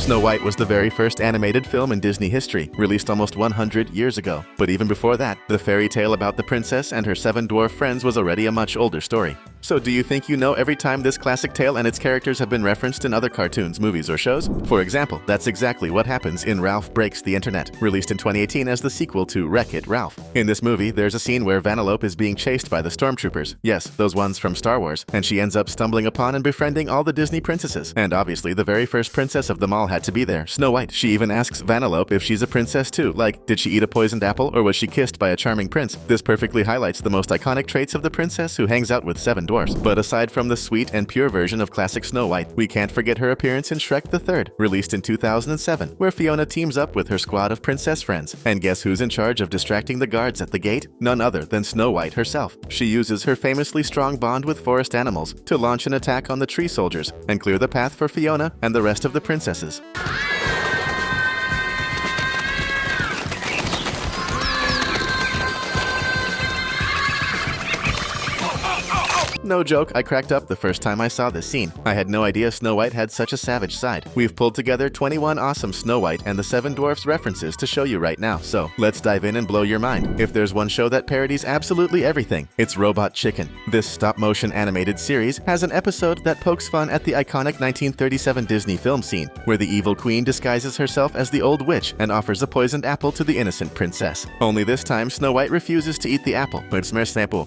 Snow White was the very first animated film in Disney history, released almost 100 years ago. But even before that, the fairy tale about the princess and her 7 dwarf friends was already a much older story. So do you think you know every time this classic tale and its characters have been referenced in other cartoons, movies, or shows? For example, that's exactly what happens in Ralph Breaks the Internet, released in 2018 as the sequel to Wreck-It Ralph. In this movie, there's a scene where Vanellope is being chased by the stormtroopers. Yes, those ones from Star Wars. And she ends up stumbling upon and befriending all the Disney princesses. And obviously, the very first princess of them all had to be there, Snow White. She even asks Vanellope if she's a princess too, like, did she eat a poisoned apple or was she kissed by a charming prince? This perfectly highlights the most iconic traits of the princess who hangs out with 7 dwarfs. But aside from the sweet and pure version of classic Snow White, we can't forget her appearance in Shrek the Third, released in 2007, where Fiona teams up with her squad of princess friends. And guess who's in charge of distracting the guards at the gate? None other than Snow White herself. She uses her famously strong bond with forest animals to launch an attack on the tree soldiers and clear the path for Fiona and the rest of the princesses. No joke, I cracked up the first time I saw this scene. I had no idea Snow White had such a savage side. We've pulled together 21 awesome Snow White and the 7 Dwarfs references to show you right now, so let's dive in and blow your mind. If there's one show that parodies absolutely everything, it's Robot Chicken. This stop-motion animated series has an episode that pokes fun at the iconic 1937 Disney film scene, where the evil queen disguises herself as the old witch and offers a poisoned apple to the innocent princess. Only this time, Snow White refuses to eat the apple,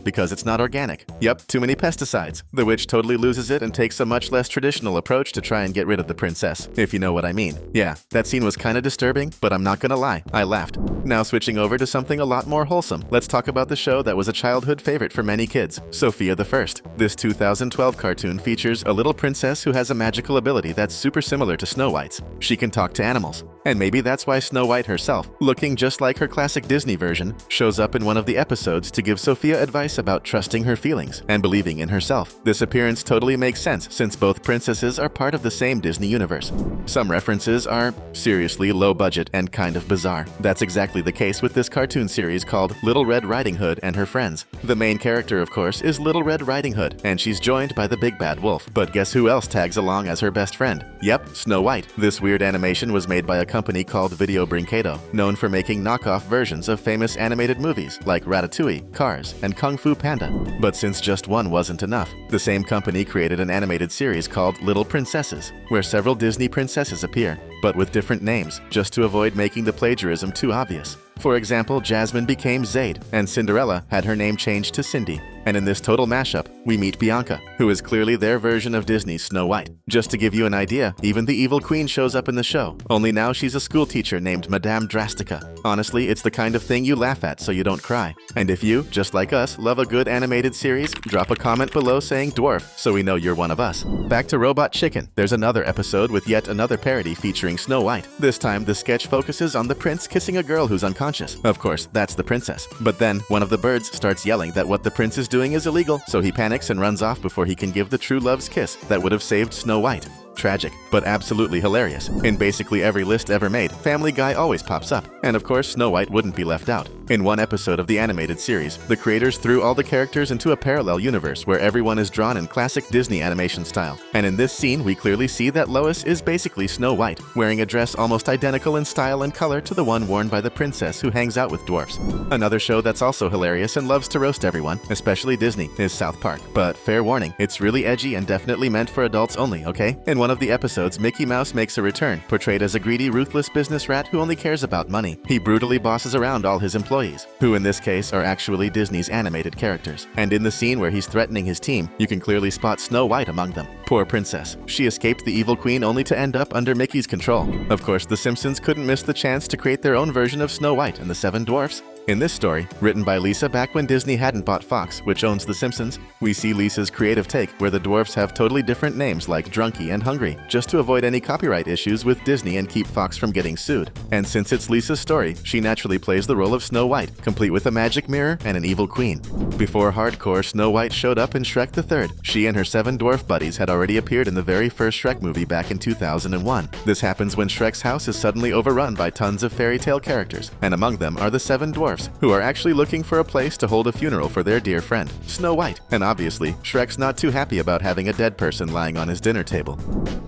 because it's not organic. Yep, too many pesticides. The witch totally loses it and takes a much less traditional approach to try and get rid of the princess, if you know what I mean. Yeah, that scene was kinda disturbing, but I'm not gonna lie, I laughed. Now switching over to something a lot more wholesome, let's talk about the show that was a childhood favorite for many kids, Sophia the First. This 2012 cartoon features a little princess who has a magical ability that's super similar to Snow White's. She can talk to animals. And maybe that's why Snow White herself, looking just like her classic Disney version, shows up in one of the episodes to give Sophia advice about trusting her feelings and believing in herself. This appearance totally makes sense since both princesses are part of the same Disney universe. Some references are seriously low budget and kind of bizarre. That's exactly the case with this cartoon series called Little Red Riding Hood and Her Friends. The main character, of course, is Little Red Riding Hood, and she's joined by the Big Bad Wolf. But guess who else tags along as her best friend? Yep, Snow White. This weird animation was made by a company called Video Brincado, known for making knockoff versions of famous animated movies like Ratatouille, Cars, and Kung Fu Panda. But since just one wasn't enough, the same company created an animated series called Little Princesses, where several Disney princesses appear, but with different names, just to avoid making the plagiarism too obvious. For example, Jasmine became Zayd, and Cinderella had her name changed to Cindy. And in this total mashup, we meet Bianca, who is clearly their version of Disney's Snow White. Just to give you an idea, even the evil queen shows up in the show, only now she's a school teacher named Madame Drastica. Honestly, it's the kind of thing you laugh at so you don't cry. And if you, just like us, love a good animated series, drop a comment below saying dwarf so we know you're one of us. Back to Robot Chicken, there's another episode with yet another parody featuring Snow White. This time, the sketch focuses on the prince kissing a girl who's unconscious. Of course, that's the princess. But then, one of the birds starts yelling that what the prince is doing is illegal, so he panics and runs off before he can give the true love's kiss that would have saved Snow White. Tragic, but absolutely hilarious. In basically every list ever made, Family Guy always pops up. And of course, Snow White wouldn't be left out. In one episode of the animated series, the creators threw all the characters into a parallel universe where everyone is drawn in classic Disney animation style. And in this scene, we clearly see that Lois is basically Snow White, wearing a dress almost identical in style and color to the one worn by the princess who hangs out with dwarfs. Another show that's also hilarious and loves to roast everyone, especially Disney, is South Park. But fair warning, it's really edgy and definitely meant for adults only, okay? In one of the episodes, Mickey Mouse makes a return, portrayed as a greedy, ruthless business rat who only cares about money. He brutally bosses around all his employees, who in this case are actually Disney's animated characters. And in the scene where he's threatening his team, you can clearly spot Snow White among them. Poor princess. She escaped the evil queen only to end up under Mickey's control. Of course, the Simpsons couldn't miss the chance to create their own version of Snow White and the 7 Dwarfs. In this story, written by Lisa back when Disney hadn't bought Fox, which owns The Simpsons, we see Lisa's creative take where the dwarfs have totally different names like Drunky and Hungry, just to avoid any copyright issues with Disney and keep Fox from getting sued. And since it's Lisa's story, she naturally plays the role of Snow White, complete with a magic mirror and an evil queen. Before hardcore Snow White showed up in Shrek the Third, she and her 7 dwarf buddies had already appeared in the very first Shrek movie back in 2001. This happens when Shrek's house is suddenly overrun by tons of fairy tale characters, and among them are the 7 dwarfs. dwarfs, who are actually looking for a place to hold a funeral for their dear friend, Snow White. And obviously, Shrek's not too happy about having a dead person lying on his dinner table.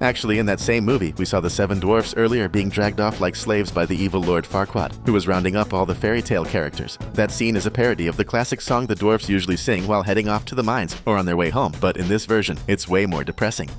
Actually, in that same movie, we saw the 7 dwarfs earlier being dragged off like slaves by the evil Lord Farquaad, who was rounding up all the fairy tale characters. That scene is a parody of the classic song the dwarfs usually sing while heading off to the mines or on their way home, but in this version, it's way more depressing.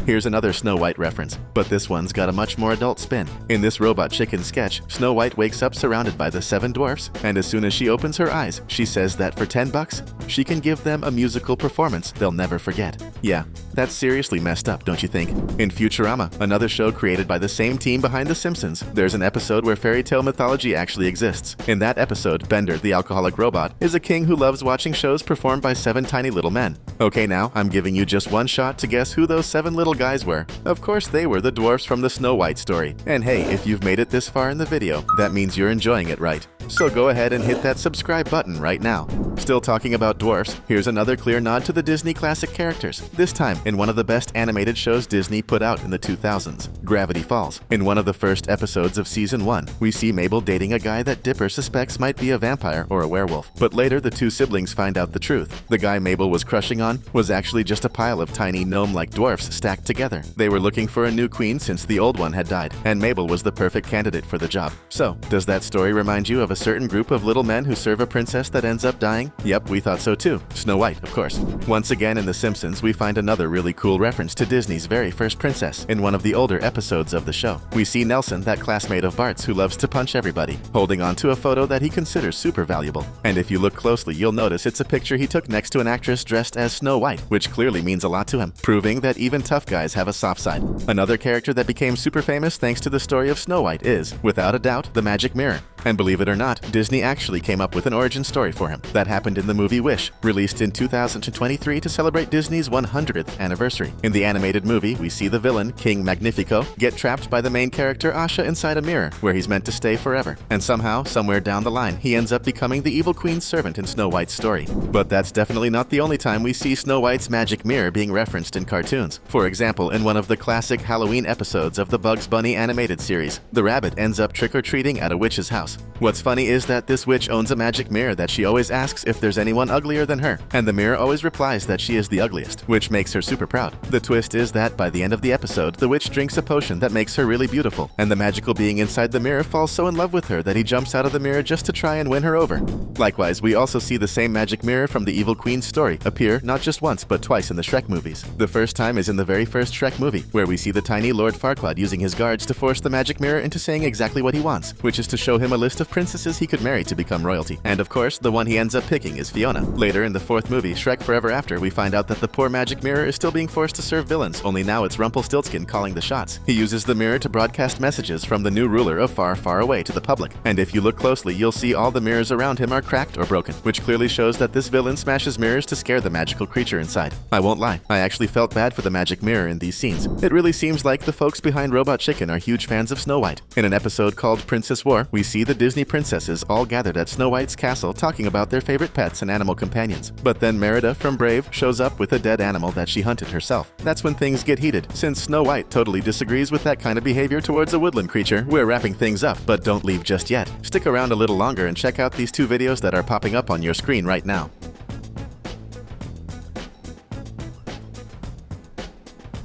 Here's another Snow White reference, but this one's got a much more adult spin. In this Robot Chicken sketch, Snow White wakes up surrounded by the 7 dwarfs, and as soon as she opens her eyes, she says that for $10, she can give them a musical performance they'll never forget. Yeah, that's seriously messed up, don't you think? In Futurama, another show created by the same team behind The Simpsons, there's an episode where fairy tale mythology actually exists. In that episode, Bender, the alcoholic robot, is a king who loves watching shows performed by 7 tiny little men. Okay, now, I'm giving you just one shot to guess who those 7 little guys were. Of course, they were the dwarfs from the Snow White story. And hey, if you've made it this far in the video, that means you're enjoying it, right? So go ahead and hit that subscribe button right now. Still talking about dwarfs, here's another clear nod to the Disney classic characters, this time in one of the best animated shows Disney put out in the 2000s, Gravity Falls. In one of the first episodes of Season 1, we see Mabel dating a guy that Dipper suspects might be a vampire or a werewolf. But later, the two siblings find out the truth. The guy Mabel was crushing on was actually just a pile of tiny gnome-like dwarfs stacked together. They were looking for a new queen since the old one had died, and Mabel was the perfect candidate for the job. So, does that story remind you of a certain group of little men who serve a princess that ends up dying? Yep, we thought so too. Snow White, of course. Once again in The Simpsons, we find another really cool reference to Disney's very first princess in one of the older episodes of the show. We see Nelson, that classmate of Bart's who loves to punch everybody, holding on to a photo that he considers super valuable. And if you look closely, you'll notice it's a picture he took next to an actress dressed as Snow White, which clearly means a lot to him, proving that even tough guys have a soft side. Another character that became super famous thanks to the story of Snow White is, without a doubt, the magic mirror. And believe it or not, Disney actually came up with an origin story for him. That happened in the movie Wish, released in 2023 to celebrate Disney's 100th anniversary. In the animated movie, we see the villain, King Magnifico, get trapped by the main character Asha inside a mirror, where he's meant to stay forever. And somehow, somewhere down the line, he ends up becoming the evil queen's servant in Snow White's story. But that's definitely not the only time we see Snow White's magic mirror being referenced in cartoons. For example, in one of the classic Halloween episodes of the Bugs Bunny animated series, the rabbit ends up trick-or-treating at a witch's house. What's funny is that this witch owns a magic mirror that she always asks if there's anyone uglier than her, and the mirror always replies that she is the ugliest, which makes her super proud. The twist is that by the end of the episode, the witch drinks a potion that makes her really beautiful, and the magical being inside the mirror falls so in love with her that he jumps out of the mirror just to try and win her over. Likewise, we also see the same magic mirror from the evil queen's story appear not just once but twice in the Shrek movies. The first time is in the very first Shrek movie, where we see the tiny Lord Farquaad using his guards to force the magic mirror into saying exactly what he wants, which is to show him a list of princesses he could marry to become royalty. And of course, the one he ends up picking is Fiona. Later in the fourth movie, Shrek Forever After, we find out that the poor magic mirror is still being forced to serve villains, only now it's Rumpelstiltskin calling the shots. He uses the mirror to broadcast messages from the new ruler of Far, Far Away to the public. And if you look closely, you'll see all the mirrors around him are cracked or broken, which clearly shows that this villain smashes mirrors to scare the magical creature inside. I won't lie, I actually felt bad for the magic mirror in these scenes. It really seems like the folks behind Robot Chicken are huge fans of Snow White. In an episode called Princess War, we see the Disney princesses all gathered at Snow White's castle talking about their favorite pets and animal companions. But then Merida from Brave shows up with a dead animal that she hunted herself. That's when things get heated, since Snow White totally disagrees with that kind of behavior towards a woodland creature. We're wrapping things up, but don't leave just yet. Stick around a little longer and check out these two videos that are popping up on your screen right now.